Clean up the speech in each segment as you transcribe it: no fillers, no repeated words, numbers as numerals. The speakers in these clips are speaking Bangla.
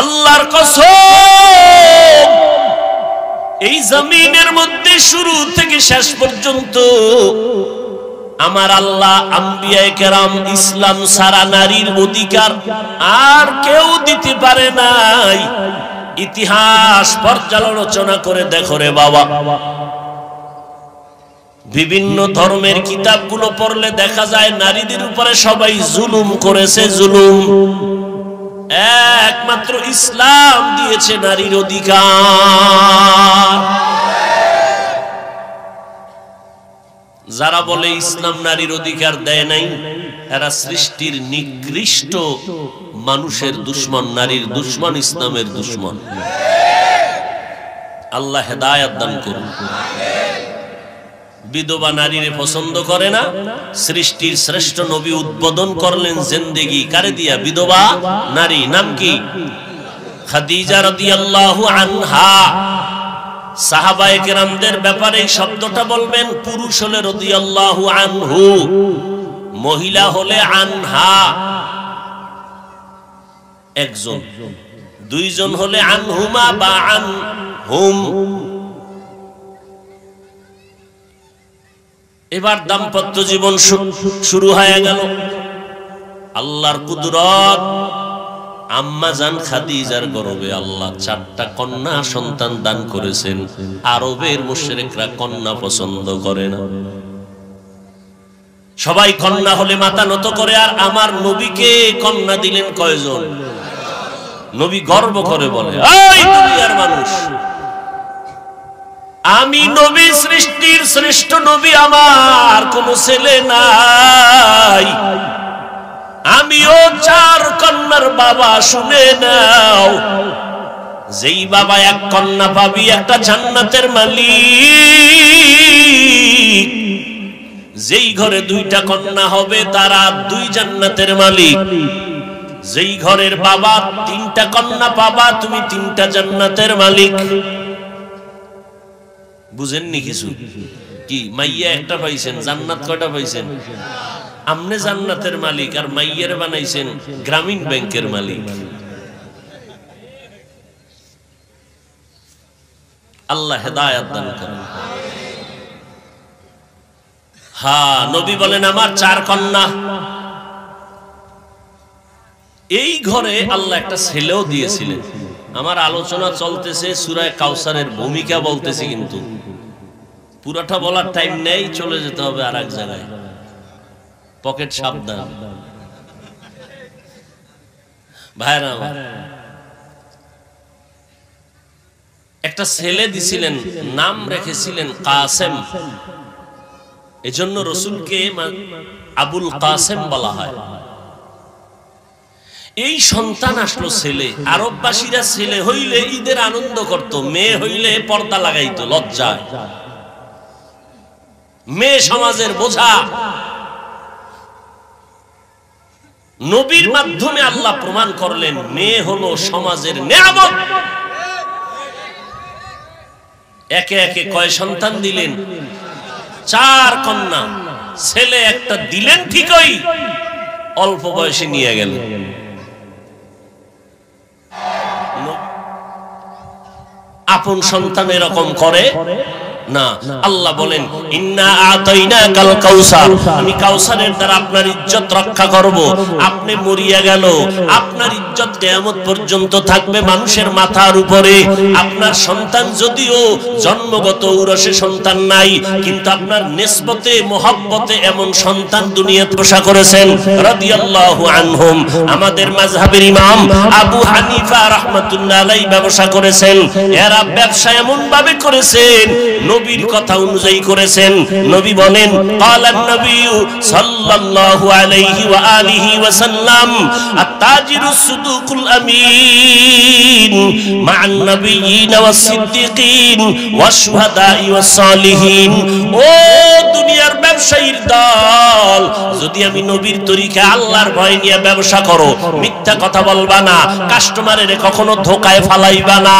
আল্লাহর কসম, এই জমিনের মধ্যে শুরু থেকে শেষ পর্যন্ত আমার আল্লাহ আম্বিয়ায়ে কেরাম ইসলাম সারা নারীর অধিকার আর কেউ দিতে পারে নাই। ইতিহাস পর্যালোচনা করে দেখো রে বাবা, বিভিন্ন ধর্মের কিতাবগুলো পড়লে দেখা যায় নারীদের উপরে সবাই জুলুম করেছে, জুলুম। একমাত্র ইসলাম দিয়েছে নারীর অধিকার। যারা বলে ইসলাম নারীর অধিকার দেয় নাই, এরা সৃষ্টির নিকৃষ্ট মানুষের দুশমন, নারীর দুশমন, ইসলামের দুশমন। আল্লাহ হেদায়েত দান করুন। বিধবা নারীরে পছন্দ করে না। সৃষ্টির শ্রেষ্ঠ নবী উদ্বোধন করলেন জিন্দেগি কারে দিয়া? বিধবা নারী। নাম কি? খাদিজা রাদিয়াল্লাহু আনহা। সাহাবায়ে কেরামদের ব্যাপারে এই শব্দটা বলবেন, পুরুষ হলে রাদিয়াল্লাহু আনহু, মহিলা হলে আনহা। একজন, দুইজন হলে আনহুমা বা আনহুম। এবার দাম্পত্য জীবন শুরু হয়ে গেল। আল্লাহর কুদরত, আম্মা জান খাদিজার গর্ভে আল্লাহ 4টা কন্যা সন্তান দান করেছেন। আরবের মুশরিকরা কন্যা পছন্দ করে না, সবাই কন্যা হলে মাথা নত করে। আর আমার নবীকে কন্যা দিলেন কয়জন? নবী গর্ব করে বলে, এই দুনিয়ার মানুষ, আমি নবী, সৃষ্টির শ্রেষ্ঠ নবী, আমার কোন ছেলে নাই, আমিও 4 কন্যার বাবা। শুনে নাও, যেই বাবা 1 কন্যা পাবি, একটা জান্নাতের মালিক। যেই ঘরে 2টা কন্যা হবে, তারা 2 জান্নাতের মালিক। যেই ঘরের বাবা 3টা কন্যা পাবা, তুমি 3টা জান্নাতের মালিক। বুঝেননি কিছু? কি মাইয়া একটা পাইছেন, জান্নাত কয়টা পাইছেন? আমনে জান্নাতের মালিক, আর মাইয়ের বানাইছেন গ্রামীণ ব্যাংকের মালিক। আল্লাহ হেদায়েত দান করেন। হ্যাঁ, নবী বলেন আমার 4 কন্যা। এই ঘরে আল্লাহ একটা ছেলেও দিয়েছিলেন। আমার আলোচনা চলতেছে, সূরা কাউসারের ভূমিকা বলতেছি, কিন্তু পুরাটা বলার টাইম নেই, চলে যেতে হবে আর এক জায়গায়। পকেট সাবধান ভাইরা। একটা ছেলে দিছিলেন, নাম রেখেছিলেন কাসেম। এজন্য রাসূলকে আবুল কাসেম বলা হয়। এই সন্তান আসলো ছেলে। আরববাসীরা ছেলে হইলে ঈদের আনন্দ করত, মেয়ে হইলে পর্দা লাগাইতো লজ্জায়। মেয়ে সমাজের বোঝা। নবীর মাধ্যমে আল্লাহ প্রমাণ করলেন মেয়ে হলো সমাজের নিয়ামত। একে একে কয় সন্তান দিলেন? 4 কন্যা। ছেলে একটা দিলেন ঠিকই, অল্প বয়সে নিয়ে গেলেন। আপন সন্তান এরকম করে না। আল্লাহ বলেন ইন্না আতাইনাকাল কাউসার, আমি কাউসারের দ্বারা আপনার ইজ্জত রক্ষা করব। আপনি মরিয়া গেল, আপনার ইজ্জত কিয়ামত পর্যন্ত থাকবে মানুষের মাথার উপরে। আপনার সন্তান যদিও জন্মগত উরসে সন্তান নাই, কিন্তু আপনার নিসবতে মহব্বতে এমন সন্তান দুনিয়াতে প্রশা করেছেন রাদিয়াল্লাহু আনহুম। আমাদের মাযহাবের ইমাম আবু হানিফা রাহমাতুল্লাহ আলাইহি ব্যবসা করেছেন। এরা ব্যবসা এমন ভাবে করেছেন, নবীর কথা অনুযায়ী করেছেন। নবী বলেন ক্বালান নবী সাল্লাল্লাহু আলাইহি ওয়া আলিহি ওয়া সাল্লাম আত-তাজিরুস সুদুকুল আমিন মা'আন নাবিয়্যিন ওয়াস সিদ্দিকিন ওয়াশ শুহাদা'i ওয়াস সালিহিন। ও দুনিয়ার ব্যবসায়ীর দল। যদি আমি নবীর তরিকা আল্লাহর ভয় নিয়ে ব্যবসা করো, মিথ্যা কথা বলবা না, কাস্টমারের কখনো ধোকায় ফালাইবা না,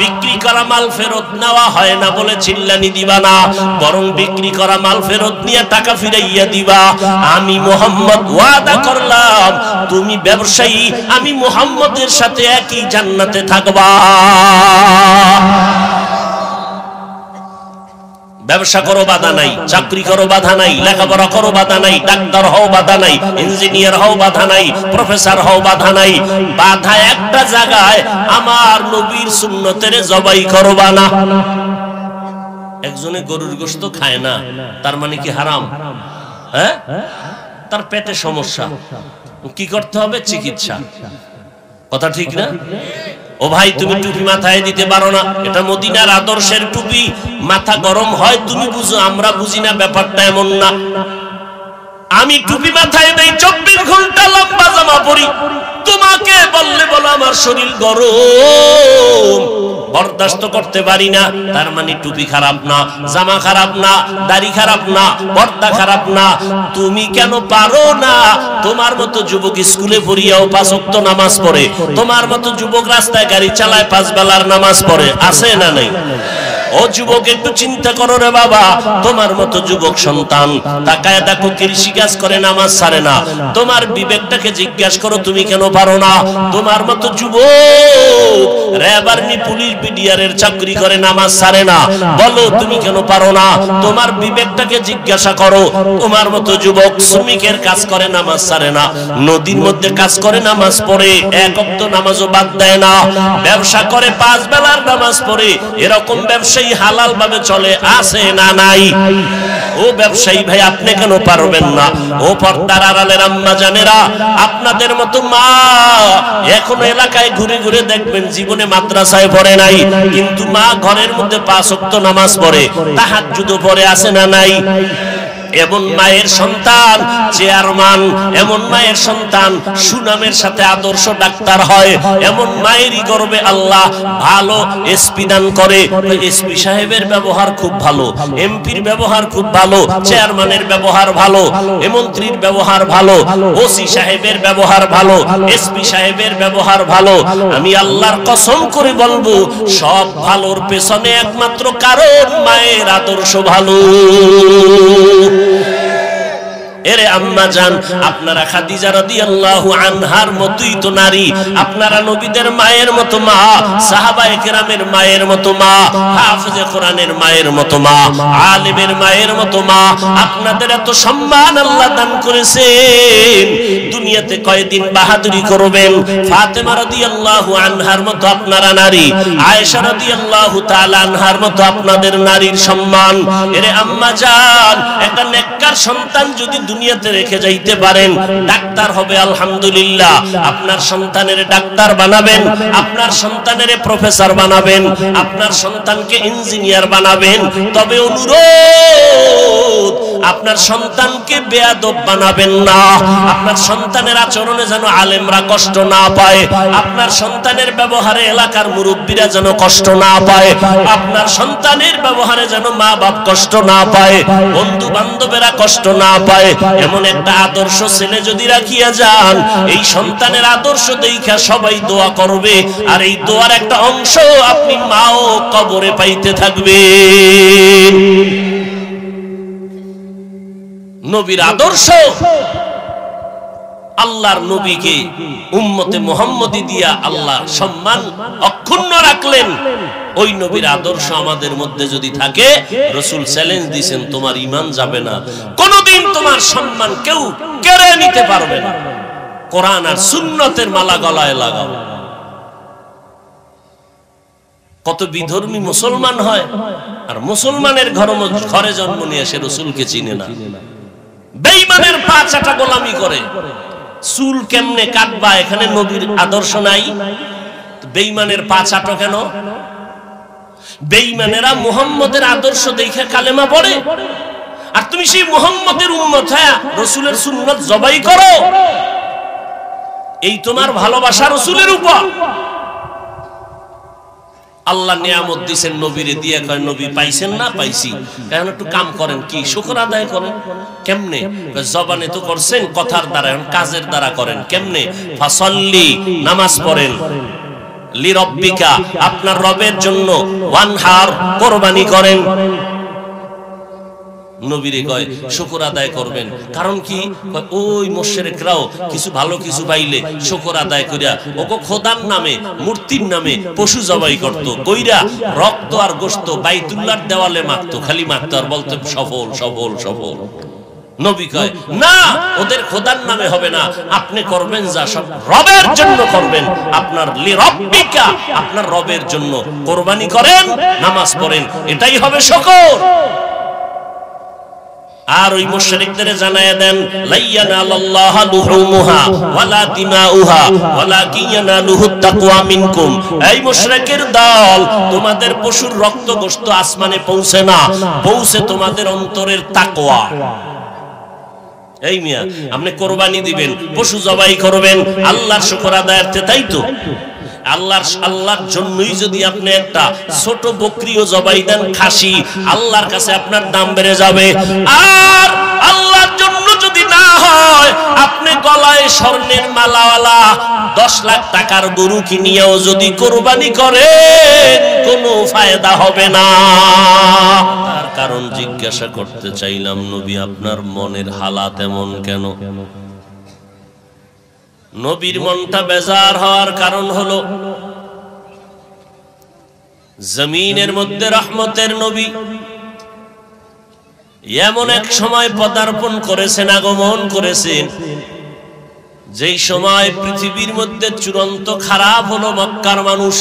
বিক্রি করা মাল ফেরত নেওয়া হয় না বলে চিল্লানি দিবা না, বরং বিক্রি করা মাল ফেরত নিয়ে টাকা ফিরাইয়া দিবা। আমি মুহাম্মদ ওয়াদা করলাম, তুমি ব্যবসায়ী, আমি মুহাম্মদের সাথে একই জান্নাতে থাকবা। ব্যবসা করো বাধা নাই, চাকরি করো বাধা নাই, লেখাপড়া করো বাধা নাই, ডাক্তার হও বাধা নাই, ইঞ্জিনিয়ার হও বাধা নাই, প্রফেসর হও বাধা নাই। বাধা একটা জায়গায়, আমার নবীর সুন্নতের জবাই করবা না। একজনে গরুর গোশত খায় না, তার মানে কি হারাম? হ্যাঁ, তার পেটে সমস্যা, কি করতে হবে? চিকিৎসা। কথা ঠিক না? ও ভাই, তুমি টুপি মাথায় দিতে পারো না, এটা মদিনার আদর্শের টুপি, মাথা গরম হয় তুমি বুঝো, আমরা বুঝি না, ব্যাপারটা এমন না। আমি টুপি মাথায় দেই, 24 ঘন্টা লম্বা জামা পরি, তোমাকে বললে বলো আমার শরীর গরম, বরদাস্ত করতে পারি না, তার মানে টুপি খারাপ না, জামা খারাপ না, দাড়ি খারাপ না, পর্দা খারাপ না। তুমি কেন পারো না? তোমার মতো যুবক স্কুলে পড়িয়াও 5 ওয়াক্ত নামাজ পড়ে, তোমার মতো যুবক রাস্তায় গাড়ি চালায় 5 বেলার নামাজ পড়ে, আছে না নাই? ও যুবক, একটু চিন্তা করো রে বাবা, তোমার মতো যুবক সন্তান তাকায় দেখো, কৃষি কাজ করে, নামাজ ছাড়ে না। তোমার বিবেকটাকে জিজ্ঞাসা করো, তুমি কেন পারো না? তোমার মতো যুবক র্যাব আর্মি পুলিশ বিডিআরের চাকরি করে, নামাজ ছাড়ে না, বলো তুমি কেন পারো না? তোমার বিবেকটাকে জিজ্ঞাসা করো। তোমার মতো যুবক শ্রমিকের কাজ করে, নামাজ ছাড়ে না, নদীর মধ্যে কাজ করে, নামাজ পড়ে, 1 ওয়াক্ত নামাজও বাদ দেয় না, ব্যবসা করে, 5 বেলার নামাজ পড়ে, এরকম ব্যবসা হালাল ভাবে চলে, আছে না নাই? ও ব্যবসায়ী ভাই, আপনি কেন পারবেন না? ও পর্দার আড়ালের আম্মা জানেরা, আপনাদের মতো মা এখন এলাকায় ঘুরে ঘুরে দেখবেন জীবনে মাদ্রাসায় পড়ে নাই, কিন্তু মা ঘরের মধ্যে 5 ওয়াক্ত নামাজ পড়ে, তাহাজ্জুদও পড়ে, আছে না নাই? এমন মায়ের সন্তান চেয়ারম্যান, এমন মায়ের সন্তান সুনামের সাথে আদর্শ ডাক্তার হয়, এমন মায়েরই গর্বে আল্লাহ ভালো এসপি দান করে। এসপি সাহেবের ব্যবহার খুব ভালো, এমপির ব্যবহার খুব ভালো, চেয়ারম্যানের ব্যবহার ভালো, মন্ত্রীর ব্যবহার ভালো, ওসি সাহেবের ব্যবহার ভালো, এসপি সাহেবের ব্যবহার ভালো। আমি আল্লাহর কসম করে বলবো, সব ভালোর পেছনে একমাত্র কারণ মায়ের আদর্শ ভালো। এরে আম্মা জান, আপনারা খাদিজা রাদিয়াল্লাহু আনহার মতোই তো নারী, আপনারা নবীদের মায়ের মতো মা, সাহাবায়ে কেরামের মায়ের মতো মা, হাফেজে কোরআনের মায়ের মতো মা, আলেমের মায়ের মতো মা। আপনাদের এত সম্মান আল্লাহ দান করেছেন, দুনিয়াতে কয়দিন বাহাদুরি করবেন? ফাতেমা রাদিয়াল্লাহু আনহার মতো আপনারা নারী, আয়েশা রাদিয়াল্লাহু তাআলা আনহার মতো আপনাদের নারীর সম্মান। এরে আম্মা জান, একটা নেককার সন্তান যদি দুনিয়াতে রেখে যাইতে পারেন, ডাক্তার হবে আলহামদুলিল্লাহ। আপনার সন্তানের ডাক্তার বানাবেন, আপনার সন্তানের প্রফেসর বানাবেন, আপনার সন্তানকে ইঞ্জিনিয়ার বানাবেন, তবে অনুরোধ, আপনার সন্তানকে বেয়াদব বানাবেন না। আপনার সন্তানের আচরণে যেন আলেমরা কষ্ট না পায়, আপনার সন্তানের ব্যবহারে এলাকার মুরব্বীরা যেন কষ্ট না পায়, আপনার সন্তানের ব্যবহারে যেন মা বাপ কষ্ট না পায়, বন্ধু বান্ধবেরা কষ্ট না পায়। এমন একটা আদর্শ ছেলে যদি রাখিয়া যান, এই সন্তানের আদর্শ দেখা সবাই দোয়া করবে, আর এই দোয়ার একটা অংশ আপনি মাও কবরে পাইতে থাকবে। নবীর আদর্শ, আল্লাহর নবীকে উম্মতে মুহাম্মদী দিয়া আল্লাহ সম্মান অক্ষুণ্ণ রাখলেন। ওই নবীর আদর্শ আমাদের মধ্যে যদি থাকে, রাসূল চ্যালেঞ্জ দিয়েছেন, তোমার ঈমান যাবে না, কোনদিন তোমার সম্মান কেউ কেড়ে নিতে পারবে না। কোরআন আর সুন্নতের মালা গলায় লাগাও। কত বিধর্মী মুসলমান হয়, আর মুসলমানের ঘরে জন্ম নিয়ে সে রাসূলকে চিনে না। বেঈমানের পা চাটা গোলামি করে, চুল কেমনে কাটবা, এখানে নবীর আদর্শ নাই। বেঈমানের পা চাটো কেন? বেঈমানেরা মুহাম্মদের আদর্শ দেখে কালেমা পড়ে, আর তুমি সেই মুহাম্মদের উম্মত হয়ে রাসূলের সুন্নাত জবাই করো। এই তোমার ভালোবাসা রাসূলের উপর। আল্লাহ নিয়ামত দিয়েছেন নবীরে দিয়ে কয় নবী পাইছেন না? পাইছি। এখন একটু কাম করেন, কি শুকর আদায় করেন। কেমনে? জবানে তো করছেন কথার দ্বারা, এখন কাজের দ্বারা করেন। কেমনে? ফাসাল্লি, নামাজ পড়েন, লিরব্বিকা, আপনার রবের জন্য, ওয়ানহার, কুরবানি করেন। নবীরে কয় শুকর আদায় করবেন। কারণ কি? ওই মুশরিকরাও কিছু ভালো কিছু পাইলে শুকর আদায় করিয়া ওগো খোদার নামে, মূর্তির নামে পশু জবাই করত, কইরা রক্ত আর গোশত বাইতুল্লাহর দেওয়ালে মাখতো, খালি মাখতো আর বলতো সফল সফল সফল। নবী কয় না, ওদের খোদার নামে হবে না, আপনি করবেন যা সব রবের জন্য করবেন। আপনার লিরব্বিকা, আপনার রবের জন্য কুরবানি করেন, নামাজ পড়েন, এটাই হবে শুকর। আর ওই মুশরিকদের জানায়া দেন লাইয়ানাল্লাহু লুহুমুহা ওয়ালা দিমাউহা ওয়ালাকিন ইয়ানালুহুত তাকওয়া মিনকুম। এই মুশরিকের দল, তোমাদের পশুর রক্ত গোশত আসমানে পৌঁছে না, পৌঁছে তোমাদের অন্তরের তাকওয়া। এই মিয়া, আপনি কুরবানি দিবেন, পশু জবাই করবেন আল্লাহর শুকর আদায়ার্থে, তাই তো? আল্লাহর জন্যই যদি আপনি একটা ছোট বকরিও জবাই দেন, খাসি, আল্লাহর কাছে আপনার দাম বেড়ে যাবে। আর আল্লাহর জন্য যদি না হয়, আপনি গলায় স্বর্ণের মালাওয়ালা 10 লাখ টাকার গরু কিনিয়াও যদি কুরবানি করেন, কোনো ফায়দা হবে না। তার কারণ জিজ্ঞাসা করতে চাইলাম, নবী আপনার মনের হালাত এমন কেন? নবীর মনটা বেজার হওয়ার কারণ হলো জমিনের মধ্যে রহমতের নবী এমন এক সময় পদার্পণ করেছেন, আগমন করেছেন, যেই সময় পৃথিবীর মধ্যে চূড়ান্ত খারাপ হলো মক্কার মানুষ।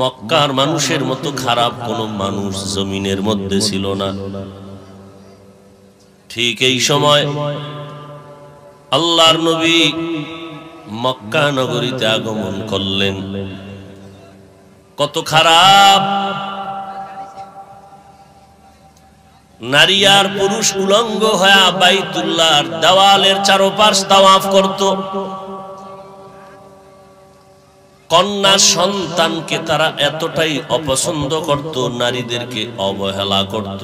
মক্কার মানুষের মতো খারাপ কোন মানুষ জমিনের মধ্যে ছিল না। ঠিক এই সময় আল্লাহর নবী মক্কা নগরীতে আগমন করলেন। কত খারাপ! নারী আর পুরুষ উলঙ্গ হয়ে বাইতুল্লাহর দেওয়ালের চারপাশ তাওয়াফ করত। কন্যা সন্তানকে তারা এতটাই অপছন্দ করত, নারীদেরকে অবহেলা করত।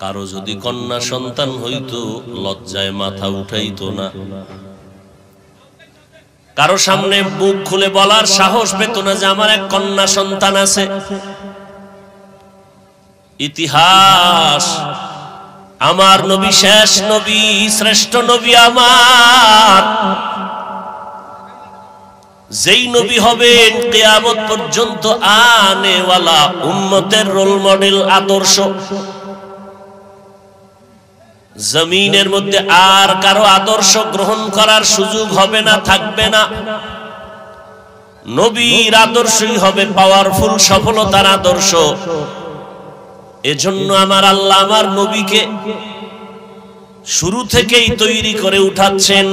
কারো যদি কন্যা সন্তান হইতো, লজ্জায় মাথা উঠাইতো না, কারো সামনে মুখ খুলে বলার সাহস পেত না যে আমার এক কন্যা সন্তান আছে। ইতিহাস, আমার নবী শেষ নবী, শ্রেষ্ঠ নবী আমার, যেই নবী হবেন কিয়ামত পর্যন্ত আনেওয়ালা উম্মতের রোল মডেল, আদর্শ। জমিনের মধ্যে আর কারো আদর্শ গ্রহণ করার সুযোগ হবে না, থাকবে না। নবীর আদর্শই হবে পাওয়ারফুল, সফলতার আদর্শ। এজন্য আমার আল্লাহ আমার নবীকে শুরু থেকেই তৈরি করে উঠাচ্ছেন।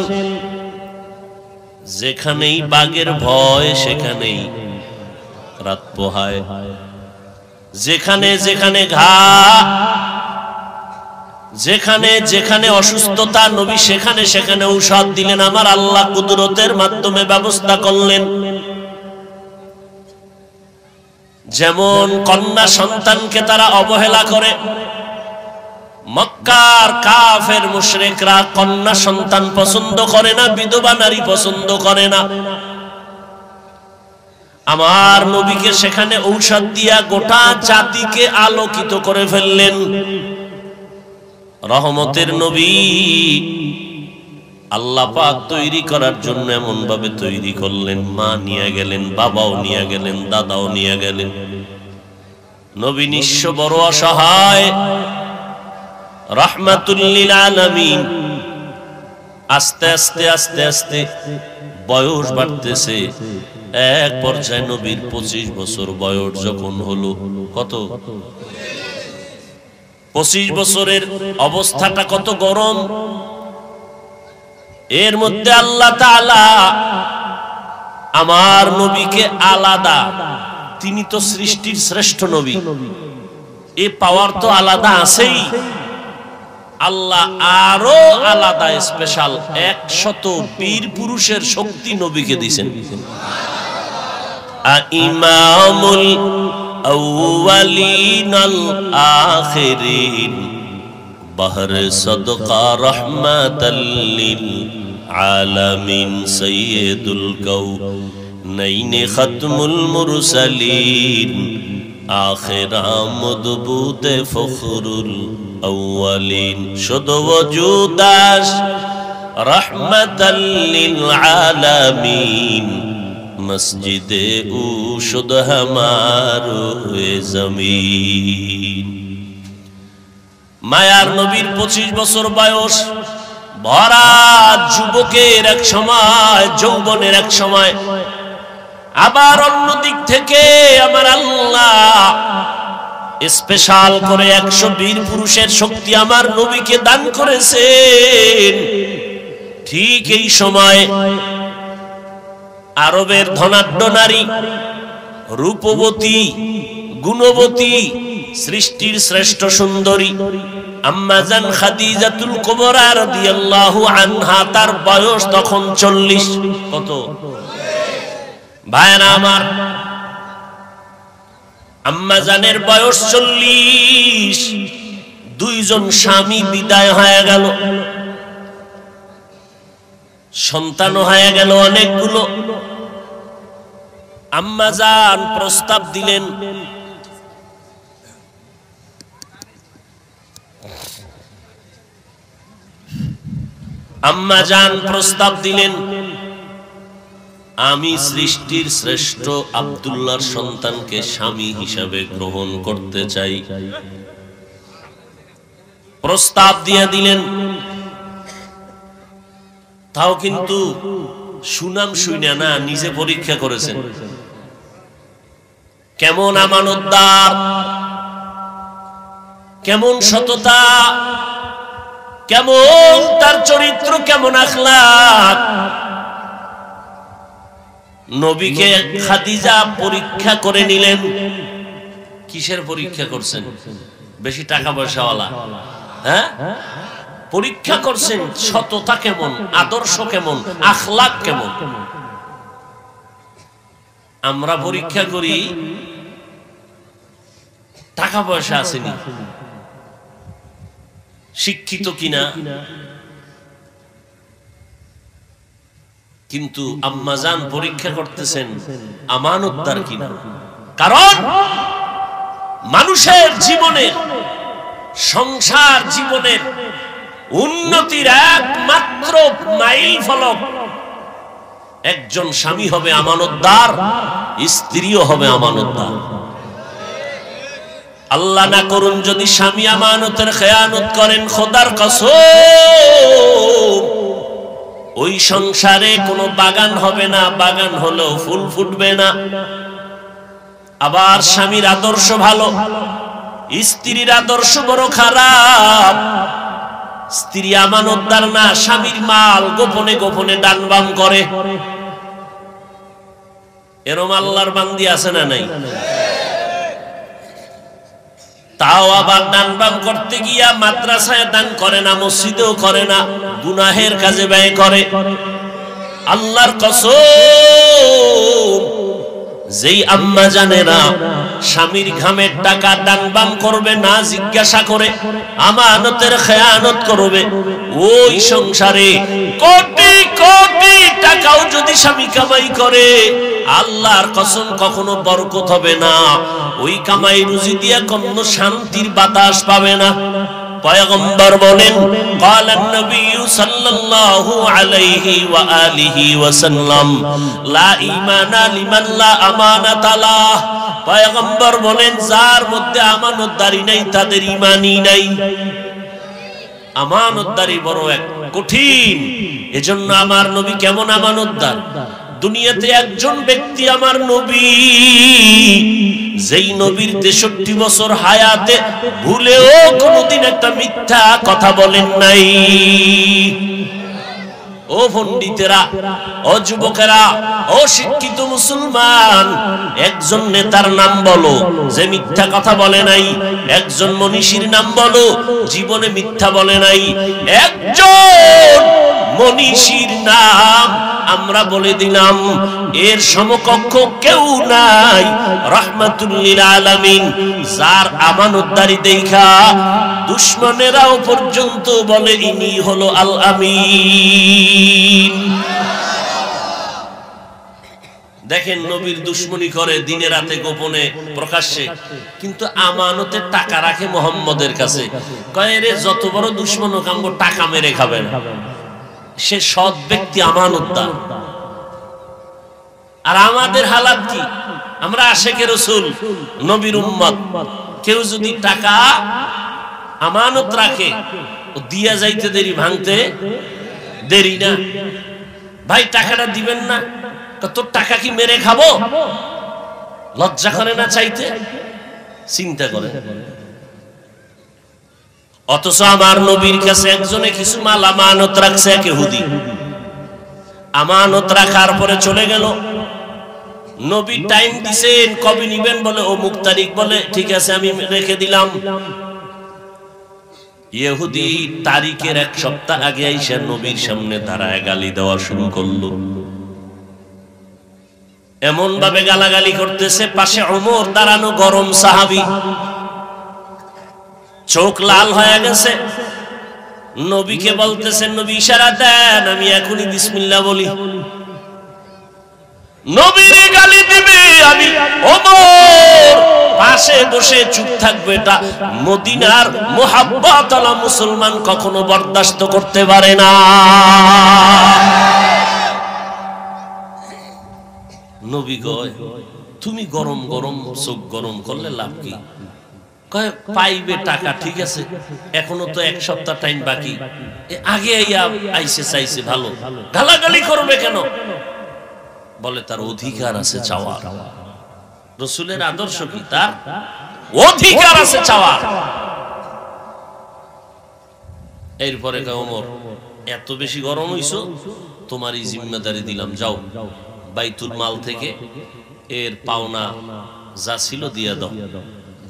যেখানেই বাঘের ভয়, সেখানেই রাত পোহায়। যেখানে যেখানে ঘা, যেখানে যেখানে অসুস্থতা, নবী সেখানে সেখানে ঔষধ দিলেন। আমার আল্লাহ কুদরতের মাধ্যমে ব্যবস্থা করলেন। যেমন কন্যা সন্তানকে তারা অবহেলা করে, মক্কার কাফের মুশরিকরা কন্যা সন্তান পছন্দ করে না, বিধবা নারী পছন্দ করে না। আমার নবীকে সেখানে ঔষধ দিয়া গোটা জাতিকে আলোকিত করে ফেললেন। রহমতের নবী আল্লাহ পাক তৈরি করার জন্য এমন ভাবে তৈরি করলেন, মা নিয়ে গেলেন, বাবাও নিয়ে গেলেন, দাদাও নিয়ে গেলেন। নবী নিঃস্ব, বড় অসহায়, রাহমাতুল লিল আলামিন। আস্তে আস্তে আস্তে আস্তে বয়স বাড়তেছে। এক পর্যায়ে নবীর 25 বছর বয়স যখন হলো, কত 25 বছরের অবস্থাটা কত গরম। এর মধ্যে আল্লাহ তাআলা আমার নবীকে আলাদা, তিনি তো সৃষ্টির শ্রেষ্ঠ নবী, এই পাওয়ার তো আলাদা আছেই। আল্লাহ আরো আলাদা স্পেশাল 100 বীর পুরুষের শক্তি নবীকে দিয়েছেন। ইমামুল আউয়ালিন আল আখিরিন বাহর সদকা রহমাতাল লিল আলামিন সাইয়্যিদুল কাউনাইন খাতমুল মুরসালিন আখির আমদবুত ফখরুল আউয়ালিন শুধু ওজুদাস রহমাতাল লিল আলামিন মসজিদে ও শুধ হামারে জমিন। মায়ার নবীর 25 বছর বয়স, ভরা যুবকের এক সময়, যৌবনের এক সময়। আবার অন্য দিক থেকে আমার আল্লাহ স্পেশাল করে 100 বীর পুরুষের শক্তি আমার নবীকে দান করেছেন। ঠিক এই সময় আরবের ধনাঢ্য নারী, রূপবতী, গুণবতী, সৃষ্টির শ্রেষ্ঠ সুন্দরী আম্মা জান খাদিজাতুল কুবরা রাদিয়াল্লাহু আনহা, তার বয়স তখন 40। কত ভাইরা আমার, আম্মা জানের বয়স 40। দুইজন স্বামী বিদায় হয়ে গেল, সন্তানও হয়ে গেল অনেকগুলো। আম্মা জান প্রস্তাব দিলেন, আম্মা জান প্রস্তাব দিলেন, আমি সৃষ্টির শ্রেষ্ঠ আব্দুল্লাহর সন্তানকে স্বামী হিসাবে গ্রহণ করতে চাই। প্রস্তাব দিয়ে দিলেন। তাও কিন্তু সুনাম শুনে না, নিজে পরীক্ষা করেছেন কেমন আমানতদার, কেমন সততা, কেমন তার চরিত্র, কেমন আখলাক। নবীকে খাদিজা পরীক্ষা করে নিলেন। কিসের পরীক্ষা করছেন? বেশি টাকা পয়সাওয়ালা? হ্যাঁ, পরীক্ষা করছেন সততা কেমন, আদর্শ কেমন, আখলাক কেমন। আমরা পরীক্ষা করি টাকা পয়সা আসেনি, শিক্ষিত কিনা। কিন্তু আম্মাজান পরীক্ষা করতেছেন আমানতদার কিনা। কারণ মানুষের জীবনের, সংসার জীবনের উন্নতির একমাত্র মাইল ফলক একজন স্বামী হবে আমানতদার, স্ত্রীও হবে আমানতদার। আল্লাহ না করুন যদি স্বামী আমানতের খেয়ানত করেন, খোদার কসম ওই সংসারে কোনো বাগান হবে না, বাগান হলেও ফুল ফুটবে না। আবার স্বামীর আদর্শ ভালো, স্ত্রীর আদর্শ বড় খারাপ। স্ত্রী আমানতদার না, স্বামীর মাল গোপনে গোপনে ডান বাম করে। এরম আল্লাহর বান্দি আছে না নাই? তাও আবার দান বাম করতে গিয়া মাদ্রাসায় দান করে না, মসজিদেও করে না, গুনাহের কাজে ব্যয় করে। আল্লাহর কসম, যেই আম্মা জানেরা স্বামীর ঘামের টাকা দান বাম করবে না জিজ্ঞাসা করে, আমানতের খেয়ানত করবে, ওই সংসারে কোটি কোটি টাকাও যদি স্বামী কামাই করে, আল্লাহর কসম কখনো বরকত হবে না। ওই কামাই রুজি দিয়ে কোনো শান্তির বাতাস পাবে না। পয়গম্বর বলেন, ক্বালান নবী সাল্লাল্লাহু আলাইহি ওয়া আলিহি ওয়াসাল্লাম, লা ঈমানা লিমান লা আমানাতা লাহ। পয়গম্বর বলেন, যার মধ্যে আমানতদারি নাই তাদের ঈমানই নাই। আমানতদারি বড় এক কঠিন। এজন্য আমার নবী কেমন আমানতদার। দুনিয়াতে একজন ব্যক্তি আমার নবী, যেই নবীর 63 বছর হায়াতে ভুলেও কোনদিন একটা মিথ্যা কথা বলেন নাই। ও পণ্ডিতেরা, ও যুবকেরা, ও শিক্ষিত মুসলমান, একজন নেতার নাম বলো যে মিথ্যা কথা বলে নাই। একজন মনীষীর নাম বলো জীবনে মিথ্যা বলে নাই। একজন মনীষীর নাম আমরা বলে দিলাম, এর সমকক্ষ কেউ নাই। রাহমাতুল লিল আলামিন, যার আমানতদারি দেখা দুশমনেরাও পর্যন্ত বলে ইনি হলো আল আমিন। দেখেন নবীর দুশমনি করে দিনে রাতে গোপনে প্রকাশ্যে, কিন্তু আমানতের টাকা রাখে মুহাম্মদের কাছে। কয় রে যত বড় দুশমন হোক আমগো টাকা মেরে খাবেন, সে সৎ ব্যক্তি আমানতদার। আর আমাদের হালাত কি? আমরা আশিকে রাসূল, নবীর উম্মত, কেউ যদি টাকা আমানত রাখে ও দিয়া যাইতে দেরি, ভাঙতে দেরি না। ভাই টাকাটা দিবেন না, তোর টাকা কি মেরে খাবো? লজ্জা করে না চাইতে? চিন্তা করে। অথচ আমার নবীর কাছে একজনে কিছু মাল আমানত রাখছে, এক ইহুদি। আমানত রাখার পরে চলে গেল। নবী টাইম দিছেন, কবে নিবেন? বলে অমুক তারিখ। বলে ঠিক আছে, আমি রেখে দিলাম। ইহুদি তারিখের এক সপ্তাহ আগে আইসা নবীর সামনে দাঁড়ায় গালি দেওয়া শুরু করলো। এমন ভাবে গালাগালি করতেছে, পাশে ওমর দাঁড়ানো, গরম সাহাবী, চোখ লাল হয়ে গেছে। নবীকে বলতেছেন, নবী ইশারা দেন আমি এখনই বিসমিল্লাহ বলি। নবীর গালি দিবে, আমি ওমর পাশে বসে চুপ থাকবে। এটা মদিনার মুহাব্বত আলা মুসলমান কখনো বরদাস্ত করতে পারে না। নবী কয়, তুমি গরম গরম চোখ গরম করলে লাভ কি? কয় পাইবে টাকা, ঠিক আছে, এখনো তো এক সপ্তাহ টাইম বাকি, আগে আইসে চাইছে ভালো, গালাগালি করবে কেন? বলে তার অধিকার আছে চাওয়ার। রাসূলের আদর্শ কি? তার অধিকার আছে চাওয়ার। এরপরে কয় ওমর, এত বেশি গরম হইছো, তোমারই জিম্মেদারি দিলাম, যাও বাইতুল মাল থেকে এর পাওনা যা ছিল দিয়ে দাও।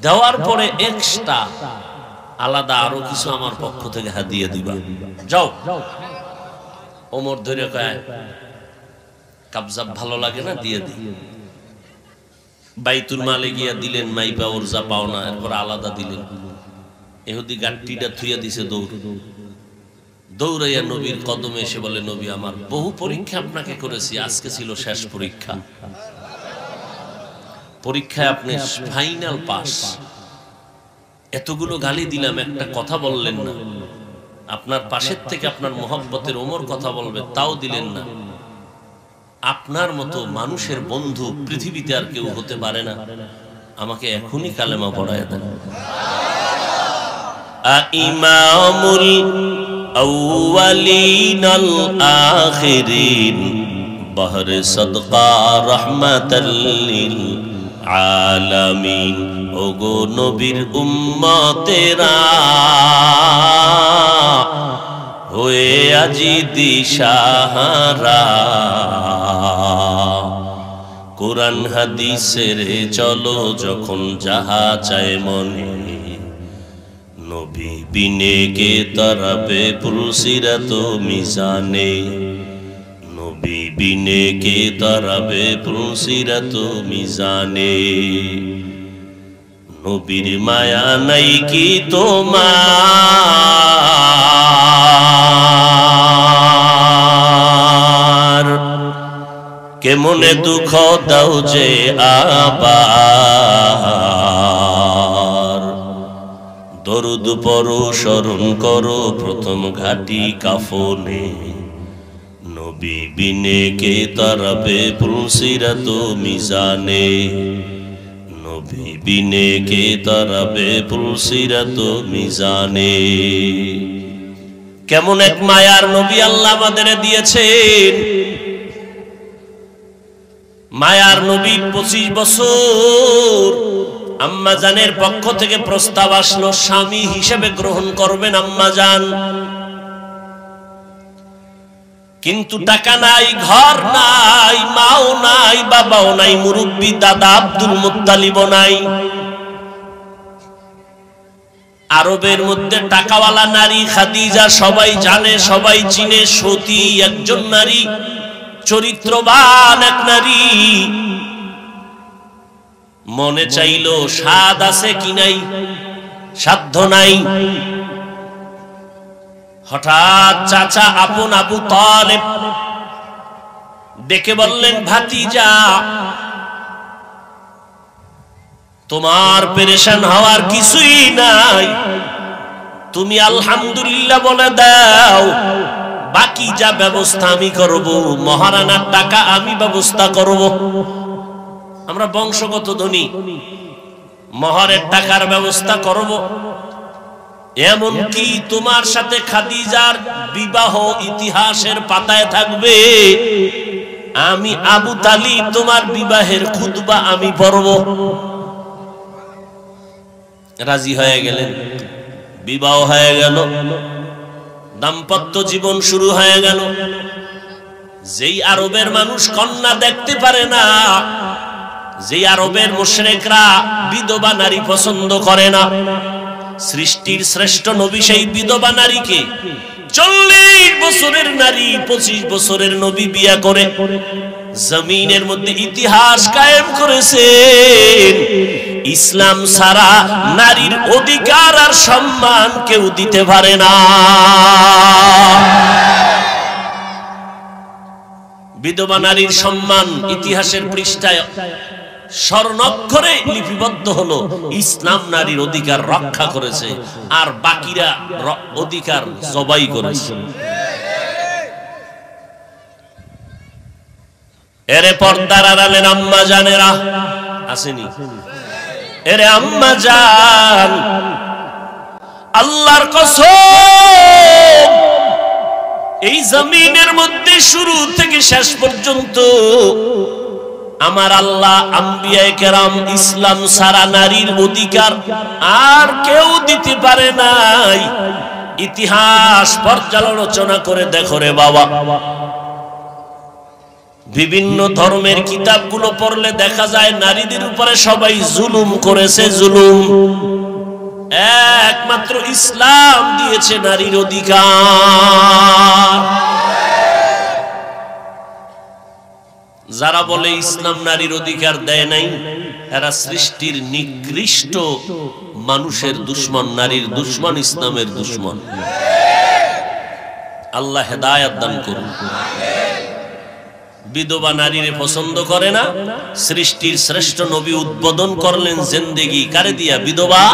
দেওয়ার পরে এক্সট্রা আলাদা আরো কিছু আমার পক্ষ থেকে হাদিয়া দিবা, যাও। ওমর ধরে কয়, কাবজাব ভালো লাগে না, দিয়ে দি। বাইতুল মালে গিয়া দিলেন মাইপা ওর যা পাওনা, এরপর আলাদা দিলেন। ইহুদি গাট্টিটা থুইয়া দিছে দৌড়াইয়া নবীর কদমে এসে বলে, নবী আমার বহু পরীক্ষা আপনাকে করেছি, আজকে ছিল শেষ পরীক্ষা। পরীক্ষায় আপনি ফাইনাল পাস। এতগুলো গালি দিলাম, একটা কথা বললেন না। আপনার পাশের থেকে আপনার মুহাব্বতের ওমর কথা বলবে, তাও দিলেন না। আপনার মতো মানুষের বন্ধু পৃথিবীতে আর কেউ হতে পারে না। আমাকে এখনই কালেমা পড়ায় দেন। ইমামুল আউয়ালিন আল আখিরিন বাহরে সদকা রাহমাতাল লিল আলামিন। ওগো নবীর উম্মতেরা, হয়ে আজি দিশাহারা, কোরআন হাদিসের চলো যখন যাহা চায় মনে, নবী বিনে কে তরাবে পুলসিরাত মিজানে, নবী বিনে কে তরাবে পুলসিরাত মিজানে। নবীর মায়া নাই কি তোমার, কেমনে দুঃখ দাও যে আবার। দরুদ পড়ো স্মরণ করো প্রথম ঘাটি কাফনে, নবী বিনে কে তরাবে পুলসিরাত মিজানে, নবী বিনে কে তরাবে পুলসিরাত মিজানে। কেমন এক মায়ার নবী আল্লাহ আমাদের দিয়েছেন। মায়ার নবী 25 বছর আম্মা জানের পক্ষ থেকে প্রস্তাব আসলো, স্বামী হিসেবে গ্রহণ করবেন আম্মা জান। কিন্তু টাকা নাই, ঘর নাই, মাও নাই, বাবাও নাই, মুরব্বী দাদা আব্দুল মুত্তালিবও নাই। আরবের মধ্যে টাকাওয়ালা নারী খাদিজা সবাই জানে, সবাই চিনে। সতী একজন নারী, চরিত্রবান এক নারী। মনে চাইলো স্বাদ আছে কি নাই, সাধ্য নাই। হঠাৎ চাচা আপন আবু তালেব ডেকে বললেন, ভাতিজা তোমার পেরেশান হওয়ার কিছুই নাই, তুমি আলহামদুলিল্লাহ বলে দাও, বাকি যা ব্যবস্থা আমি করব, মহারানার টাকা আমি ব্যবস্থা করব। আমরা বংশগত ধনী, মহরের টাকার ব্যবস্থা করব। এমনকি তোমার সাথে খাদিজার বিবাহ ইতিহাসের পাতায় থাকবে, আমি আবু তালিব তোমার বিবাহের খুতবা আমি পড়ব। রাজি হয়ে গেলেন, বিবাহ হয়ে গেল, দাম্পত্য জীবন শুরু হয়ে গেল। যেই আরবের মানুষ কন্যা দেখতে পারে না, যেই আরবের মুশরিকরা বিধবা নারী পছন্দ করে না, সৃষ্টির শ্রেষ্ঠ নবী সেই বিধবা নারীকে 40 বছরের নারী 25 বছরের নবী বিয়া করে জমিনের মধ্যে ইতিহাস কায়েম করেছেন। ইসলাম ছাড়া নারীর অধিকার আর সম্মান কেউ দিতে পারে না। বিধবা নারীর সম্মান ইতিহাসের পৃষ্ঠায় স্বর্ণাক্ষরে লিপিবদ্ধ হলো। ইসলাম নারীর অধিকার রক্ষা করেছে, আর বাকিরা অধিকার জবাই করেছে। এরে পর্দার আড়ালের আম্মা জানেরা আসেনি, এরে আম্মা জান, আল্লাহর কসম, এই জমিনের মধ্যে শুরু থেকে শেষ পর্যন্ত আমার আল্লাহ আম্বিয়ায়ে কেরাম ইসলাম সারা নারীর অধিকার আর কেউ দিতে পারে নাই। ইতিহাস পর্যালোচনা করে দেখো রে বাবা, বিভিন্ন ধর্মের কিতাবগুলো পড়লে দেখা যায় নারীদের উপরে সবাই জুলুম করেছে, জুলুম। একমাত্র ইসলাম দিয়েছে নারীর অধিকার। যারা বলে ইসলাম নারীর অধিকার দেয় নাই, এরা সৃষ্টির নিকৃষ্ট মানুষের দুশ্মন, নারীর দুশ্মন, ইসলামের দুশ্মন। আল্লাহ হেদায়েত দান করুন। বিধবা নারীরে পছন্দ করে না, সৃষ্টির শ্রেষ্ঠ নবী উদ্বোধন করলেন জিন্দেগি কারে দিয়া? বিধবা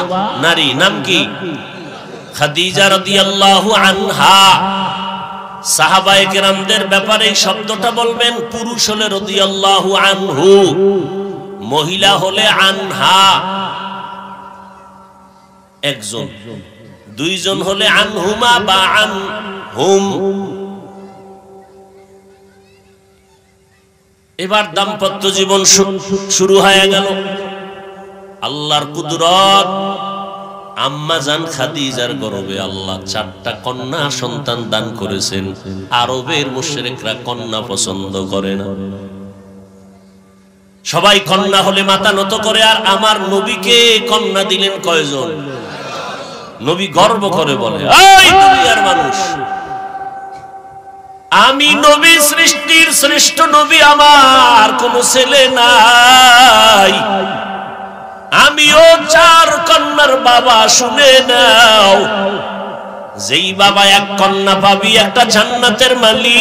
নারী। নাম কি? খাদিজা রাদিয়াল্লাহু আনহা। সাহাবায়ে কেরামদের ব্যাপারে এই শব্দটা বলবেন, পুরুষ হলে রাদিয়াল্লাহু আনহু, মহিলা হলে আনহা। একজন, দুইজন হলে আনহুমা বা আনহুম। এবার দাম্পত্য জীবন শুরু হয়ে গেল। আল্লাহর কুদরত, আম্মা জান খাদিজার গর্ভে আল্লাহ 4টা কন্যা সন্তান দান করেছেন। আরবের মুশরিকরা কন্যা পছন্দ করে না, সবাই কন্যা হলে মাথা নত করে। আর আমার নবীকে কন্যা দিলেন কয়জন? নবী গর্ব করে বলে, এই দুনিয়ার মানুষ, আমি নবী, সৃষ্টির শ্রেষ্ঠ নবী, আমার কোন ছেলে নাই, আমিও 4 কন্যার বাবা। শুনে নাও, যেই বাবা 1 কন্যা পাবি, একটা জান্নাতের মালিক।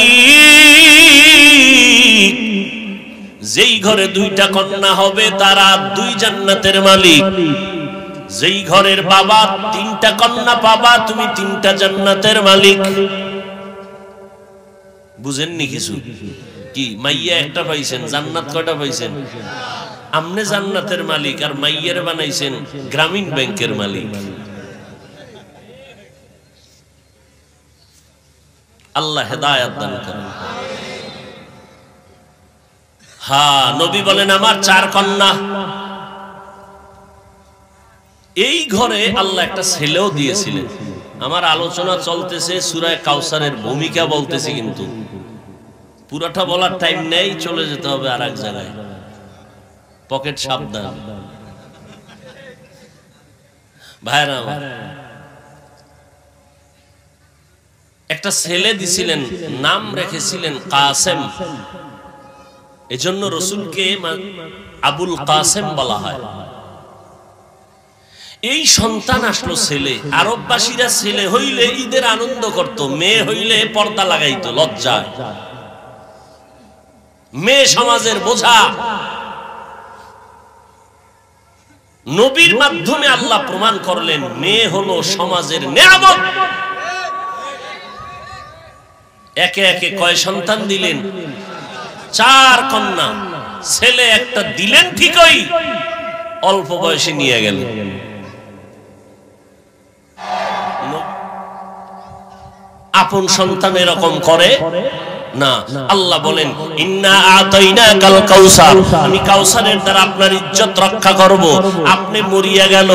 যেই ঘরে 2টা কন্যা হবে, তারা 2 জান্নাতের মালিক। যেই ঘরের বাবা 3টা কন্যা পাবা, তুমি 3টা জান্নাতের মালিক। বুঝেননি কিছু? কি মাইয়া একটা পাইছেন, জান্নাত কয়টা পাইছেন? আমনে জান্নাতের মালিক, আর মাইয়ের বানাইছেন গ্রামীণ ব্যাংকের মালিক। আল্লাহ হেদায়েত দান করেন। হ্যাঁ, নবী বলেন আমার 4 কন্যা। এই ঘরে আল্লাহ একটা ছেলেও দিয়েছিলেন। আমার আলোচনা চলতেছে, সূরা কাউসারের ভূমিকা বলতেছি, কিন্তু পুরাটা বলার টাইম নেই, চলে যেতে হবে আর এক জায়গায়। পকেট সাবধান ভাইরা আমার। একটা ছেলে দিছিলেন, নাম রেখেছিলেন কাসেম। এজন্য রাসূলকে আবুল কাসেম বলা হয়। এই সন্তান আসলো ছেলে। আরববাসীরা ছেলে হইলে ঈদের আনন্দ করত, মেয়ে হইলে পর্দা লাগাইতো লজ্জায়। মেয়ে সমাজের বোঝা। নবীর মাধ্যমে আল্লাহ প্রমাণ করলেন মেয়ে হলো সমাজের নিয়ামত। একে একে কয় সন্তান দিলেন? 4 কন্যা। ছেলে একটা দিলেন ঠিকই, অল্প বয়সে নিয়ে গেলেন। আপন সন্তান এরকম করে না। আল্লাহ বলেন ইন্না আতাইনাকাল কাউসার, আমি কাউসারের দ্বারা আপনার ইজ্জত রক্ষা করব। আপনি মরিয়া গেল,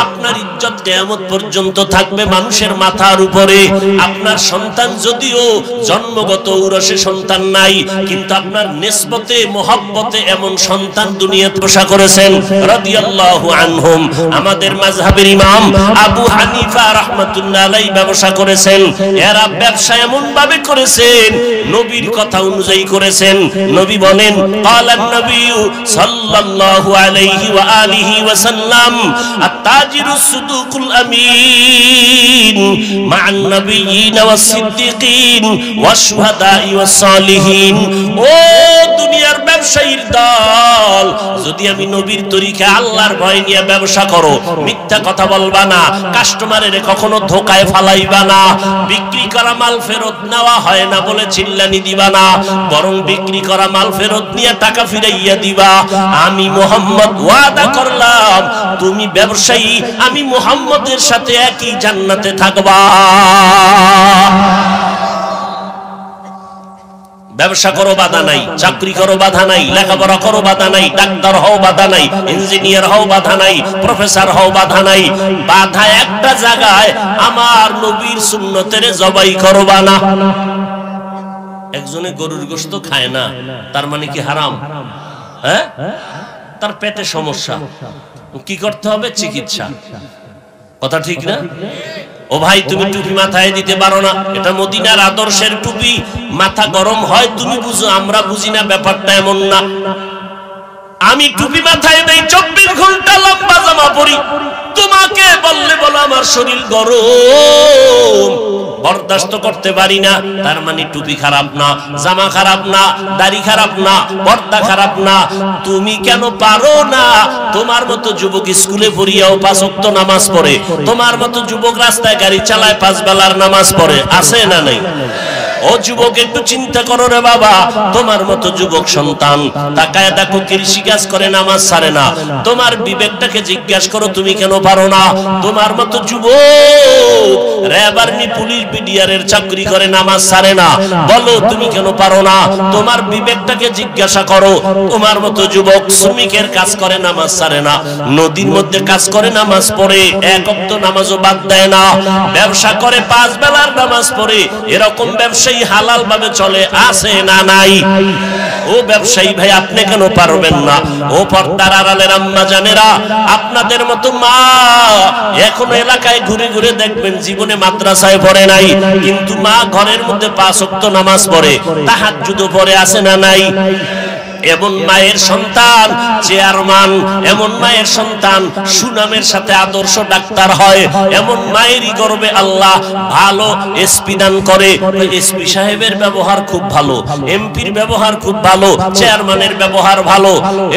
আপনার ইজ্জত কিয়ামত পর্যন্ত থাকবে মানুষের মাথার উপরে। আপনার সন্তান যদিও জন্মগত ঔরসে সন্তান নাই, কিন্তু আপনার নিসবতে মহব্বতে এমন সন্তান দুনিয়াতে পোষা করেছেন রাদিয়াল্লাহু আনহুম। আমাদের মাযহাবের ইমাম আবু হানিফা রাহমাতুল্লাহ আলাইহি ব্যবসা করেছেন। এরা ব্যবসা এমন ভাবে করেছেন, নবীর কথা অনুযায়ী করেছেন। নবী বলেন ক্বালান নবী সাল্লাল্লাহু আলাইহি ওয়া আলিহি ওয়া সাল্লাম আত-তাজিরুস সুদুকুল আমিন মা'আন নাবিয়্যিন ওয়াস সিদ্দিকিন ওয়াশ শুহাদাই ওয়াস সালিহিন। ও দুনিয়ার ব্যবসায়ীর দল, যদি আমি নবীর তরিকা আল্লাহর ভয় নিয়ে ব্যবসা করো, মিথ্যা কথা বলবা না, কাস্টমারের কখনো ধোকায় ফালাইবা না, বিক্রি করা মাল ফেরত নেওয়া হয় না বলে চিল্লানি দিবা না, বরং বিক্রি করা মাল ফেরত নিয়ে টাকা ফিরাইয়া দিবা। আমি মুহাম্মদ ওয়াদা করলাম তুমি ব্যবসায়ী, আমি মুহাম্মদের সাথে একই জান্নাতে থাকবা। ব্যবসা করো বাধা নাই, চাকরি করো বাধা নাই, লেখাপড়া করো বাধা নাই, ডাক্তার হও বাধা নাই, ইঞ্জিনিয়ার হও বাধা নাই, প্রফেসর হও বাধা নাই। বাধা একটা জায়গায়, আমার নবীর সুন্নতের জবাই করবা না। একজনে গরুর গোশত খায় না, তার মানে কি হারাম? হ্যাঁ, তার পেটে সমস্যা, কি করতে হবে? চিকিৎসা। কথা ঠিক না? ও ভাই, তুমি টুপি মাথায় দিতে পারো না, এটা মদিনার আদর্শের টুপি, মাথা গরম হয় তুমি বুঝো, আমরা বুঝি না, ব্যাপারটা এমন না। আমি টুপি মাথায় দেই, 24 ঘন্টা লম্বা জামা পরি, তোমাকে বললে বলো আমার শরীর গরম, বরদাস্ত করতে পারি না, তার মানে টুপি খারাপ না, জামা খারাপ না, দাড়ি খারাপ না, পর্দা খারাপ না। তুমি কেন পারো না? তোমার মতো যুবক স্কুলে পড়িয়াও 5 ওয়াক্ত নামাজ পড়ে, তোমার মতো যুবক রাস্তায় গাড়ি চালায় 5 বেলার নামাজ পড়ে, আছে না নাই? ও যুবক, একটু চিন্তা করো রে বাবা, তোমার মতো যুবক সন্তান তাকায় দেখো, কৃষি কাজ করে, নামাজ ছাড়ে না। তোমার বিবেকটাকে জিজ্ঞাসা করো, তুমি কেন পারো না? তোমার মতো যুবক র্যাব আর্মি পুলিশ বিডিআরের চাকরি করে, নামাজ ছাড়ে না, বলো তুমি কেন পারো না? তোমার বিবেকটাকে জিজ্ঞাসা করো। তোমার মতো যুবক শ্রমিকের কাজ করে, নামাজ ছাড়ে না, নদীর মধ্যে কাজ করে, নামাজ পড়ে, 1 ওয়াক্ত নামাজও বাদ দেয় না, ব্যবসা করে, 5 বেলার নামাজ পড়ে, এরকম ব্যবসায়ী হালাল ভাবে চলে, আছে না নাই? ও ব্যবসায়ী ভাই, আপনি কেন পারবেন না? ও পর্দার আড়ালের আম্মা জানেরা, আপনাদের মতো মা এখন এলাকায় ঘুরে ঘুরে দেখবেন জীবনে মাদ্রাসায় পড়ে নাই, কিন্তু মা ঘরের মধ্যে 5 ওয়াক্ত নামাজ পড়ে, তাহাজ্জুদও পড়ে, আছে না নাই? এমন মায়ের সন্তান চেয়ারম্যান, এমন মায়ের সন্তান সুনামের সাথে আদর্শ ডাক্তার হয়, এমন মায়েরই গর্বে আল্লাহ ভালো এসপি দান করে। এসপি সাহেবের ব্যবহার খুব ভালো, এমপির ব্যবহার খুব ভালো, চেয়ারম্যানের ব্যবহার ভালো,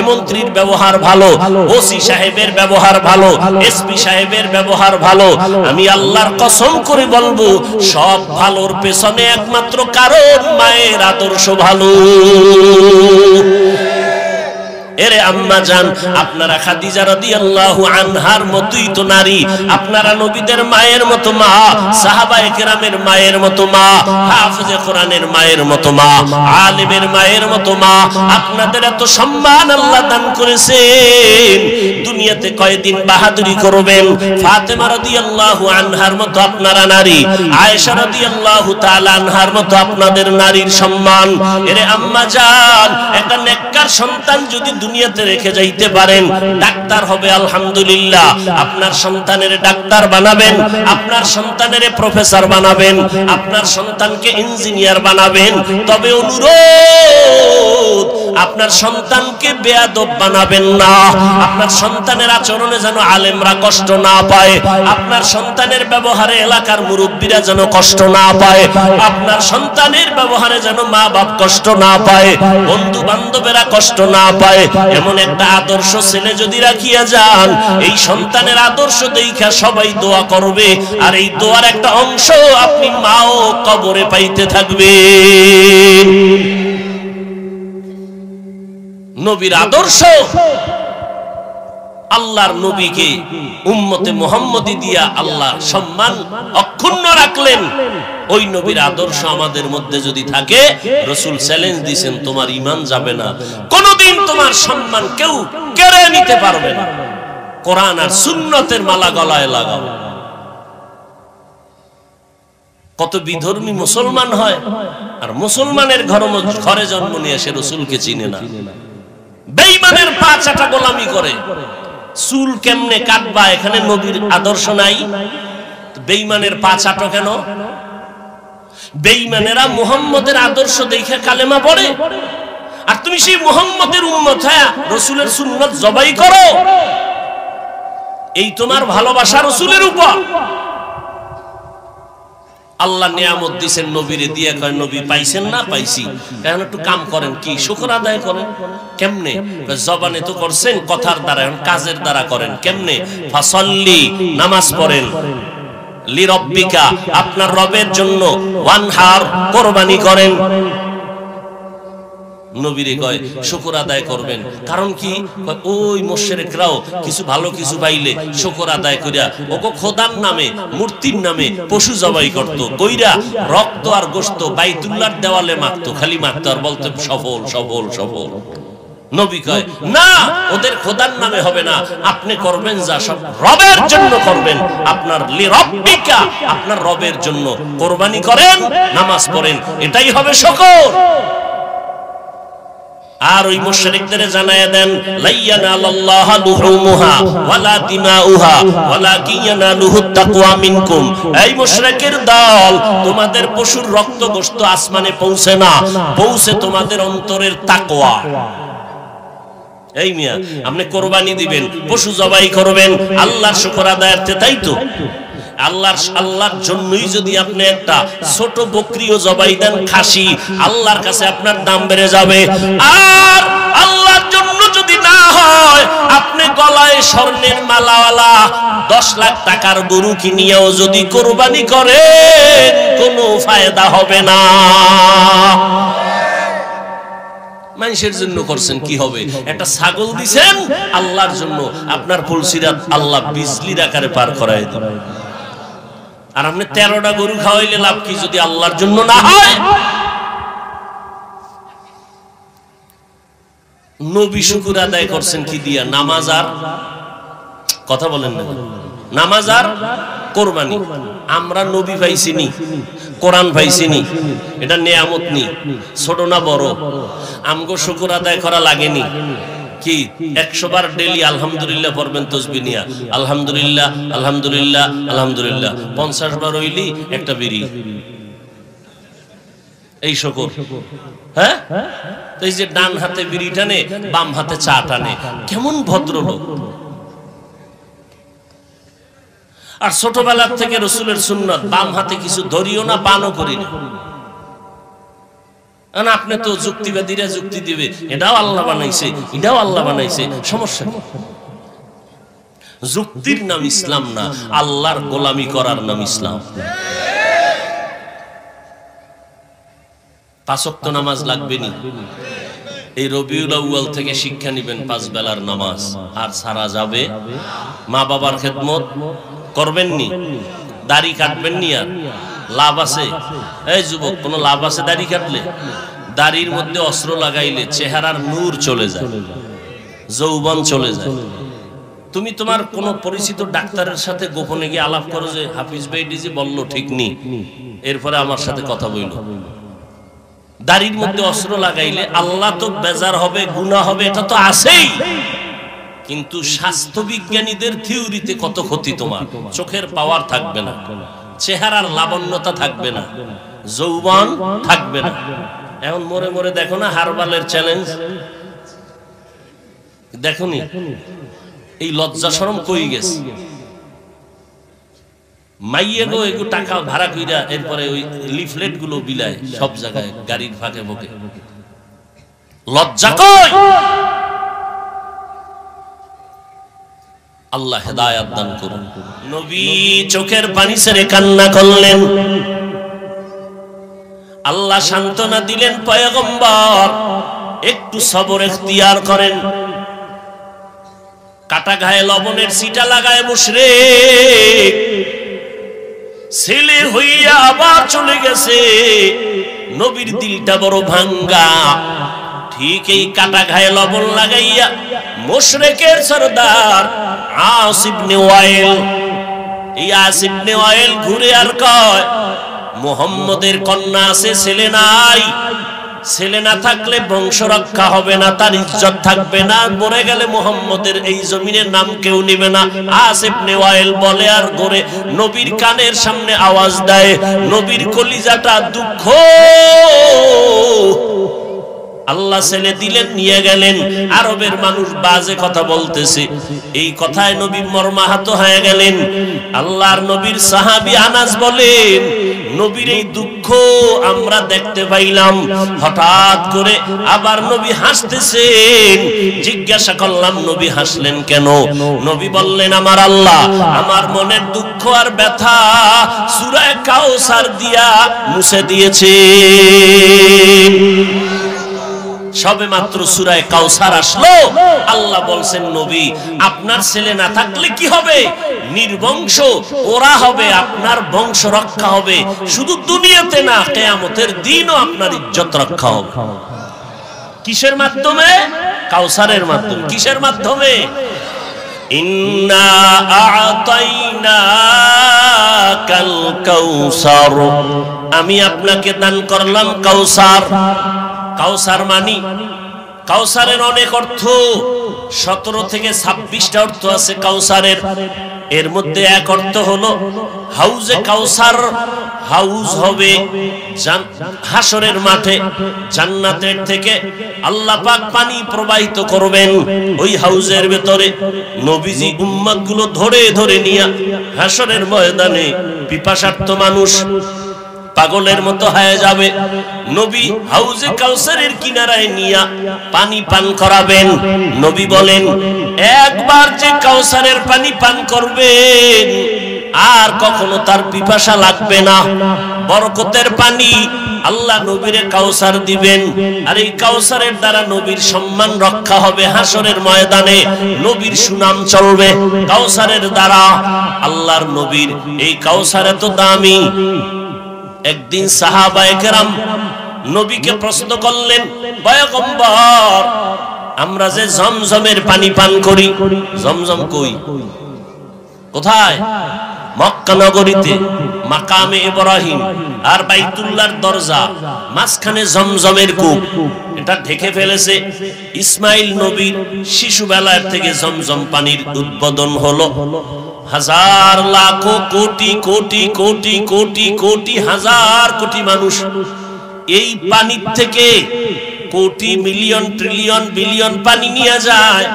মন্ত্রীর ব্যবহার ভালো, ওসি সাহেবের ব্যবহার ভালো, এসপি সাহেবের ব্যবহার ভালো। আমি আল্লাহর কসম করে বলবো, সব ভালোর পেছনে একমাত্র কারণ মায়ের আদর্শ ভালো। এরে আম্মা জান, আপনারা খাদিজা রাদিয়াল্লাহু আনহার মতোই তো নারী, আপনারা নবীদের মায়ের মতো মা, সাহাবায়ে কেরামের মায়ের মতো মা, হাফেজে কোরআনের মায়ের মতো মা, আলেমের মায়ের মতো মা। আপনাদের এত সম্মান আল্লাহ দান করেছেন, দুনিয়াতে কয়দিন বাহাদুরি করবেন? ফাতেমা রাদিয়াল্লাহু আনহার মতো আপনারা নারী, আয়েশা রাদিয়াল্লাহু তাআলা আনহার মতো আপনাদের নারীর সম্মান। এরে আম্মা জান, একটা নেককার সন্তান যদি দুনিয়াতে রেখে যাইতে পারেন, ডাক্তার হবে আলহামদুলিল্লাহ, আপনার সন্তানের ডাক্তার বানাবেন, আপনার সন্তানের প্রফেসর বানাবেন, আপনার সন্তানকে ইঞ্জিনিয়ার বানাবেন, তবে অনুরোধ আপনার সন্তানকে বেয়াদব বানাবেন না। আপনার সন্তানের আচরণে যেন আলেমরা কষ্ট না পায়, আপনার সন্তানের ব্যবহারে এলাকার মুরব্বীরা যেন কষ্ট না পায়, আপনার সন্তানের ব্যবহারে যেন মা বাপ কষ্ট না পায়, বন্ধু বান্ধবেরা কষ্ট না পায়, এমন একটা আদর্শ ছেলে যদি রাখিয়া যান, এই সন্তানের আদর্শ দেখা সবাই দোয়া করবে, আর এই দোয়ার একটা অংশ আপনি মাও কবরে পাইতে থাকবে। নবীর আদর্শ, আল্লাহর নবীকে উম্মতে মুহাম্মদী দিয়া আল্লাহ সম্মান অক্ষুণ্ণ রাখলেন। ওই নবীর আদর্শ আমাদের মধ্যে যদি থাকে, রাসূল চ্যালেঞ্জ দিয়েছেন, তোমার ঈমান যাবে না, কোনদিন তোমার সম্মান কেউ কেড়ে নিতে পারবে না। কোরআন আর সুন্নতের মালা গলায় লাগাও। কত বিধর্মী মুসলমান হয়, আর মুসলমানের ঘরে জন্ম নিয়ে সে রাসূলকে চিনে না। বেঈমানের পা চাটা গোলামি করে, চুল কেমনে কাটবা এখানে নবীর আদর্শ নাই, বেঈমানের পা চাটো কেন? বেঈমানেরা মুহাম্মদের আদর্শ দেখে কালেমা পড়ে, আর তুমি সেই মুহাম্মদের উম্মত হয়ে রাসূলের সুন্নাত জবাই করো। এই তোমার ভালোবাসা রাসূলের উপর। আল্লাহ নিয়ামত দিয়েছেন নবীরে দিয়ে, কয় নবী পাইছেন না? পাইছি। এখন একটু কাম করেন, কি শুকর আদায় করেন। কেমনে? জবানে তো করছেন কথার দ্বারা, এখন কাজের দ্বারা করেন। কেমনে? ফাসাল্লি, নামাজ পড়েন, লিরাব্বিকা, আপনার রবের জন্য, ওয়ানহার, কুরবানি করেন। নবীরে কয় শুকর আদায় করবেন। কারণ কি? ওই মুশরিকরাও কিছু ভালো কিছু পাইলে শুকর আদায় করিয়া ওগো খোদার নামে, মূর্তির নামে পশু জবাই করত, কইরা রক্ত আর গোশত বাইতুল্লাহর দেওয়ালে মাখতো, খালি মাখতো আর বলতো সফল সফল সফল। নবী কয় না, ওদের খোদার নামে হবে না, আপনি করবেন যা সব রবের জন্য করবেন, আপনার লিরাব্বিকা, আপনার রবের জন্য কুরবানি করেন, নামাজ পড়েন, এটাই হবে শুকর। আর ওই মুশরিকদের জানায়া দেন, লাইয়ানাল্লাহু লুহুমুহা ওয়ালা দিমাউহা ওয়ালাকিন ইয়ানালুহুত তাকওয়া মিনকুম। এই মুশরিকের দল, তোমাদের পশুর রক্ত গোশত আসমানে পৌঁছে না, পৌঁছে তোমাদের অন্তরের তাকওয়া। এই মিয়া, আপনি কুরবানি দিবেন, পশু জবাই করবেন, আল্লাহর শুকর আদায়ার্থে, তাই তো? আল্লাহর জন্যই যদি আপনি একটা ছোট বকরিও জবাই দেন, খাসি, আল্লাহর কাছে আপনার দাম বেড়ে যাবে। আর আল্লাহর জন্য যদি না হয়, আপনি গলায় স্বর্ণের মালাওয়ালা 10 লাখ টাকার গরু কিনিয়াও যদি কুরবানি করেন, কোনো ফায়দা হবে না। মানুষের জন্য করছেন, কি হবে? একটা ছাগল দিবেন আল্লাহর জন্য, আপনার পুলসিরাত আল্লাহ বিজলির আকারে পার করায় দেন। আর আপনি 13টা গরু খাওয়াইলে লাভ কি যদি আল্লাহর জন্য না হয়? নবী শুকর আদায় করছেন কি দিয়া? নামাজ আর, কথা বলেন না, নামাজ আর কুরবানি। আমরা নবী পাইছিনি, কোরআন পাইছিনি, এটা নিয়ামত নি, ছোট না বড়? আমগো শুকর আদায় করা লাগেনি কি? 100 বার ডেইলি আলহামদুলিল্লাহ পড়বেন তাসবিহ নিয়া, আলহামদুলিল্লাহ আলহামদুলিল্লাহ আলহামদুলিল্লাহ। 50 বার হইলি একটা বিড়ি, এই শুকর। হ্যাঁ, তো এই যে ডান হাতে বিড়ি টানে, বাম হাতে চা টানে, কেমন ভদ্রলোক। আর ছোটবেলা থেকে রাসূলের সুন্নাত, বাম হাতে কিছু ধরিও না, পানও করি না। আপনি তো যুক্তিবাদীরা যুক্তি দিবে, এটাও আল্লাহ বানাইছে, এটাও আল্লাহ বানাইছে, সমস্যা কি? যুক্তির নাম ইসলাম না, আল্লাহর গোলামি করার নাম ইসলাম। 5 ওয়াক্ত নামাজ লাগবে নি। এই রবিউল আউয়াল থেকে শিক্ষা নিবেন 5 বেলার নামাজ, আর সারা যাবে। মা বাবার খেদমত করবেন নি, দাড়ি কাটবেন নি, আর লাভ আছে? এই যুবক, কোন লাভ আছে দাড়ি কাটলে? দাড়ির মধ্যে অস্ত্র লাগাইলে চেহারার নূর চলে যায়, যৌবন চলে যায়। তুমি তোমার কোন পরিচিত ডাক্তারের সাথে গোপনে গিয়ে আলাপ করো যে হাফিজ ভাই ডিজি বলল ঠিক নি, এরপরে আমার সাথে কথা বইল, দাড়ির মধ্যে অস্ত্র লাগাইলে আল্লাহ তো বেজার হবে, গুনাহ হবে, এটা তো আছেই। কিন্তু স্বাস্থ্য বিজ্ঞানীদের থিওরিতে কত ক্ষতি তোমার, চোখের পাওয়ার থাকবে না, চেহারার লাবণ্যতা থাকবে না, যৌবন থাকবে না। এখন মরে মরে দেখো না হারবালের চ্যালেঞ্জ, দেখোনি? এই লজ্জা শরম কই গেছে? মাইয়ে গো এগু টাকা ভাড়া কইরা এরপরে ওই লিফলেট গুলো বিলায় সব জায়গায়, গাড়ির ফাঁকে ফোকে। লজ্জা কই? আল্লাহ হেদায়েত দান করুন। নবী চোখের পানি ছেড়ে কান্না করলেন, আল্লাহ সান্ত্বনা দিলেন, পয়গম্বর একটু সবর এখতিয়ার করেন। কাটা গায়ে লবণের ছিটা লাগায় মুশরিক, ছেলে হইয়া আবার চলে গেছে। নবীর দিলটা বড় ভাঙ্গা। ঠিক এই কাটা গায়ে লবণ লাগাইয়া মুশরিকের সরদার আস ইবনে ওয়াইল, এই আস ইবনে ওয়াইল ঘুরে আর কয়, মুহাম্মদের কন্যা আছে, ছেলে নাই। ছেলে না থাকলে বংশ রক্ষা হবে না, তার ইজ্জত থাকবে না, মরে গেলে মুহাম্মদের এই জমিনের নাম কেউ নেবে না। আস ইবনে ওয়াইল বলে আর গড়ে নবীর কানের সামনে আওয়াজ দেয়। নবীর কলিজাটা দুঃখ, আল্লাহ ছেলে দিলেন, নিয়ে গেলেন। আরবের মানুষ বাজে কথা বলতেছে, এই কথায় নবী মর্মাহত হয়ে গেলেন। আল্লাহর নবীর সাহাবী আনাস বলেন, নবীর এই দুঃখ আমরা দেখতে পাইলাম। হঠাৎ করে আবার নবী হাসতেছেন। জিজ্ঞাসা করলাম, নবী হাসলেন কেন? নবী বললেন, আমার আল্লাহ আমার মনের দুঃখ আর ব্যথা সূরা কাউসার দিয়া মুছে দিয়েছে। সবে মাত্র সূরা কাউসার আসলো, আল্লাহ বলছেন, নবী আপনার ছেলে না থাকলে কি হবে? নির্বংশ ওরা হবে, আপনার বংশ রক্ষা হবে। শুধু দুনিয়াতে না, কিয়ামতের দিনও আপনার ইজ্জত রক্ষা হবে। কিসের মাধ্যমে? কাউসারের মাধ্যমে। কিসের মাধ্যমে? ইন্না আ'তাইনাকাল কাউসার, আমি আপনাকে দান করলাম কাউসার। কাউসার মানি, কাউসারের অনেক অর্থ, 17 থেকে 26টা অর্থ আছে কাউসারের। এর মধ্যে এক অর্থ হলো হাউজে কাউসার, হাউজ হবে হাসরের মাঠে, জান্নাতের থেকে আল্লাহ পাক পানি প্রবাহিত করবেন ওই হাউজের ভেতরে। নবীজি উম্মত গুলো ধরে ধরে নিয়ে হাসরের ময়দানে পিপাসার্ত মানুষ পাগলের মতো হয়ে যাবে, নবী হাউজে কাউসারের কিনারায় নিয়া পানি পান করাবেন। নবী বলেন, একবার যে কাউসারের পানি পান করবেন আর কখনো তার পিপাসা লাগবে না। বরকতের পানি আল্লাহ নবীরে কাউসার দিবেন, আর এই কাউসারের দ্বারা নবীর সম্মান রক্ষা হবে হাসরের ময়দানে, নবীর সুনাম চলবে কাউসারের দ্বারা। আল্লাহর নবীর এই কাউসার এত দামি। একদিন সাহাবায়ে কেরাম নবীকে প্রশ্ন করলেন, পয়গম্বর আমরা যে জমজমের পানি পান করি, জমজম কই? কোথায়? মক্কা নগরীতে মাকামে ইব্রাহিম আর বাইতুল্লাহর দরজা, মাঝখানে জমজমের কূপ। এটা ঢেকে ফেলেছে। ইসমাইল নবীর শিশুবেলার থেকে জমজম পানির উদ্বোধন হলো। হাজার লাখো কোটি কোটি কোটি কোটি কোটি হাজার কোটি মানুষ এই পানির থেকে কোটি মিলিয়ন ট্রিলিয়ন বিলিয়ন পানি নিয়ে যায়,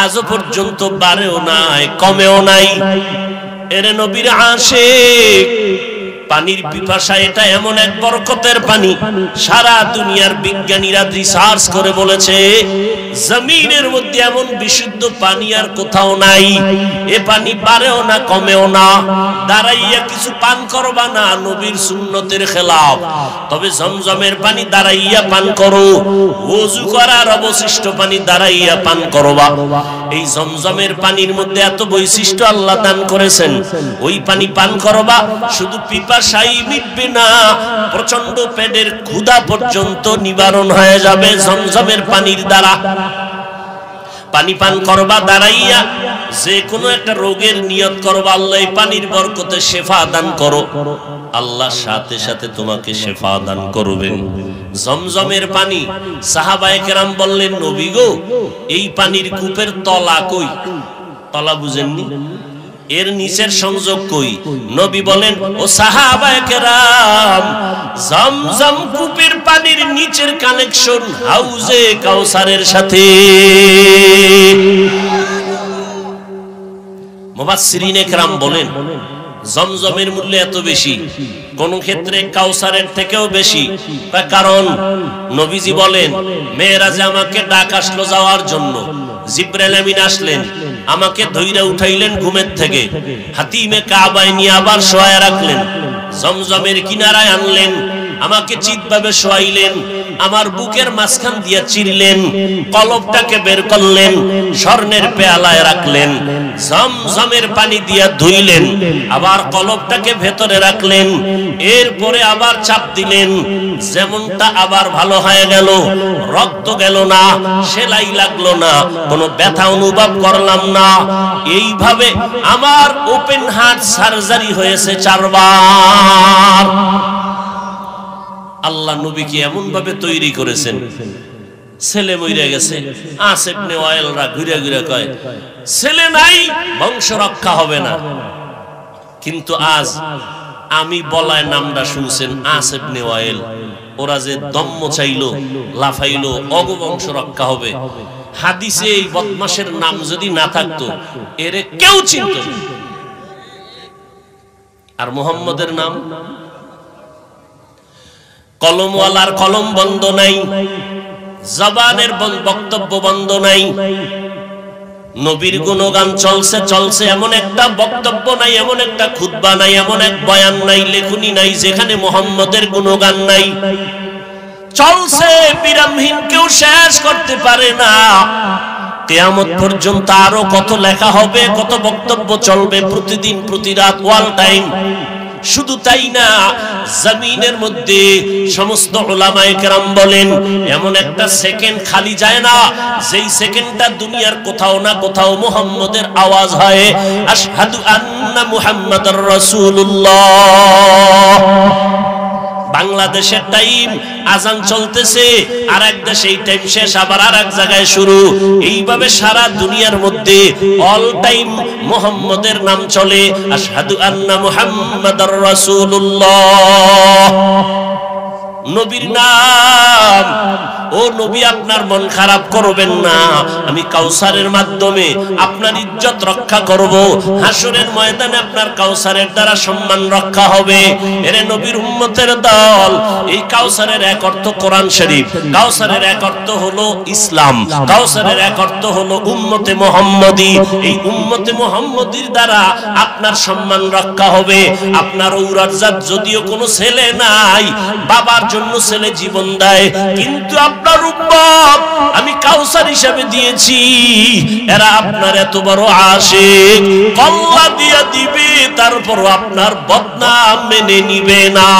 আজও পর্যন্ত বাড়েও নাই কমেও নাই। এর নবীর আশিক, পানির পিপাসা এটা এমন এক বরকতের পানি, সারা দুনিয়ার বিজ্ঞানীরা রিসার্চ করে বলেছে জমিনের মধ্যে এমন বিশুদ্ধ পানি আর কোথাও নাই। এ পানি বাড়েও না কমেও না। দাঁড়াইয়া কিছু পান করবা না, নবীর সুন্নতের খেলাফ। তবে জমজমের পানি দাঁড়াইয়া পান করো, ওযু করার অবশিষ্ট পানি দাঁড়াইয়া পান করবা। এই জমজমের পানির মধ্যে এত বৈশিষ্ট্য আল্লাহ দান করেছেন, ওই পানি পান করবা, শুধু পিপাসাই মিটবে না, প্রচন্ড পেটের ক্ষুধা পর্যন্ত নিবারণ হয়ে যাবে জমজমের পানির দ্বারা। পানি পান করবা দাঁড়াইয়া, যে কোনো একটা রোগের নিয়ত করবা, আল্লাহ এই পানির বরকতে শেফা দান করো, আল্লাহ সাথে সাথে তোমাকে শেফা দান করবেন। জমজমের পানি। সাহাবায়ে কেরাম বললেন, নবী গো, এই পানির কূপের তলা কই? তলা বুঝেননি? এর নিচের সংযোগ কই? নবী বলেন, ও সাহাবায়ে কেরাম, জমজম কূপের পানির নিচের কানেকশন হাউজে কাউসারের সাথে। মুফাসসিরিনে কেরাম বলেন, জমজমের মূল্য এত বেশি, কোন ক্ষেত্রে কাউসারের থেকেও বেশি। কারণ নবীজি বলেন, মেয়েরাজে আমাকে ডাক আসলো যাওয়ার জন্য, জিবরাইল আমিন আসলেন, আমাকে ধইরা উঠাইলেন ঘুমের থেকে, হাতিমে কাবায় নিয়ে আবার শোয়ায় রাখলেন, জমজমের কিনারায় আনলেন, আমাকে চিৎভাবে শোয়াইলেন, আমার বুকের মাঝখান দিয়ে চিরলেন, কলবটাকে বের করলেন, স্বর্ণের পেয়ালায় রাখলেন, জমজমের পানি দিয়ে ধুইলেন, আবার কলবটাকে ভেতরে রাখলেন, এরপরে আবার চাপ দিলেন, যেমনটা আবার ভালো হয়ে গেল, রক্ত গেল না, সেলাই লাগলো না, কোনো ব্যথা অনুভব করলাম না। এইভাবে আমার ওপেন হার্ট সার্জারি হয়েছে 4 বার। আল্লাহ নবীকে এমন ভাবে তৈরি করেছেন, ছেলে মইরা গেছে, আস ইবনে ওয়াইলরা ঘুরে ঘুরে কয় ছেলে নাই, বংশ রক্ষা হবে না। কিন্তু আজ আমি বলায় নামটা শুনছেন, আস ইবনে ওয়াইল, ওরা যে দম্ম চাইলো, লাফাইলো, অগবংশ রক্ষা হবে। হাদিসে এই বদমাশের নাম যদি না থাকতো, এরে কেউ চিনত না। আর মুহাম্মদের নাম, কলমওয়ালার কলম বন্ধ নাই, জবানের বক্তব্য বন্ধ নাই, নবীর গুণগান চলছে চলছে, এমন একটা বক্তব্য নাই, এমন একটা খুতবা নাই, এমন এক বয়ান নাই, লেখনী নাই যেখানে মুহাম্মদের গুণগান নাই। চলছে বিরামহীন, কেউ শেষ করতে পারে না। কিয়ামত পর্যন্ত আরো কত লেখা হবে, কত বক্তব্য চলবে, প্রতিদিন প্রতি রাত, ওয়াল টাইম। শুধু তাই না, জমিনের মধ্যে সমস্ত উলামায়ে কেরাম বলেন, এমন একটা সেকেন্ড খালি যায় না যেই সেকেন্ডটা দুনিয়ার কোথাও না কোথাও মুহাম্মদের আওয়াজ হয়, আশহাদু আন্না মুহাম্মাদার রাসূলুল্লাহ। বাংলাদেশের টাইম আজান চলতেছে, আর এক দেশে এই টাইম শেষ, আবার আর এক জায়গায় শুরু। এইভাবে সারা দুনিয়ার মধ্যে অল টাইম মুহাম্মদের নাম চলে, আশহাদু আন্না মুহাম্মাদার রাসূলুল্লাহ। নবীর নাম। ও নবী, আপনার মন খারাপ করবেন না, আমি কাউসারের মাধ্যমে আপনার ইজ্জত রক্ষা করব, হাসরের ময়দানে আপনার কাউসারের দ্বারা সম্মান রক্ষা হবে। এরে নবীর উম্মতের দল, এই কাউসারের এক অর্থ কোরআন শরীফ, কাউসারের এক অর্থ হলো ইসলাম, কাউসারের এক অর্থ হলো উম্মতে মুহাম্মদী। এই উম্মতে মুহাম্মদীর দ্বারা আপনার সম্মান রক্ষা হবে। আপনার ঔরজাত যদিও কোনো ছেলে নাই, বাবার জন্য ছেলে জীবন দেয়, কিন্তু আপনার উম্মত আমি কাউসার হিসাবে দিয়েছি, এরা আপনার এত বড় আশিক, কল্লা দিয়া দিবে, তারপর আপনার বদনাম মেনে নিবে না।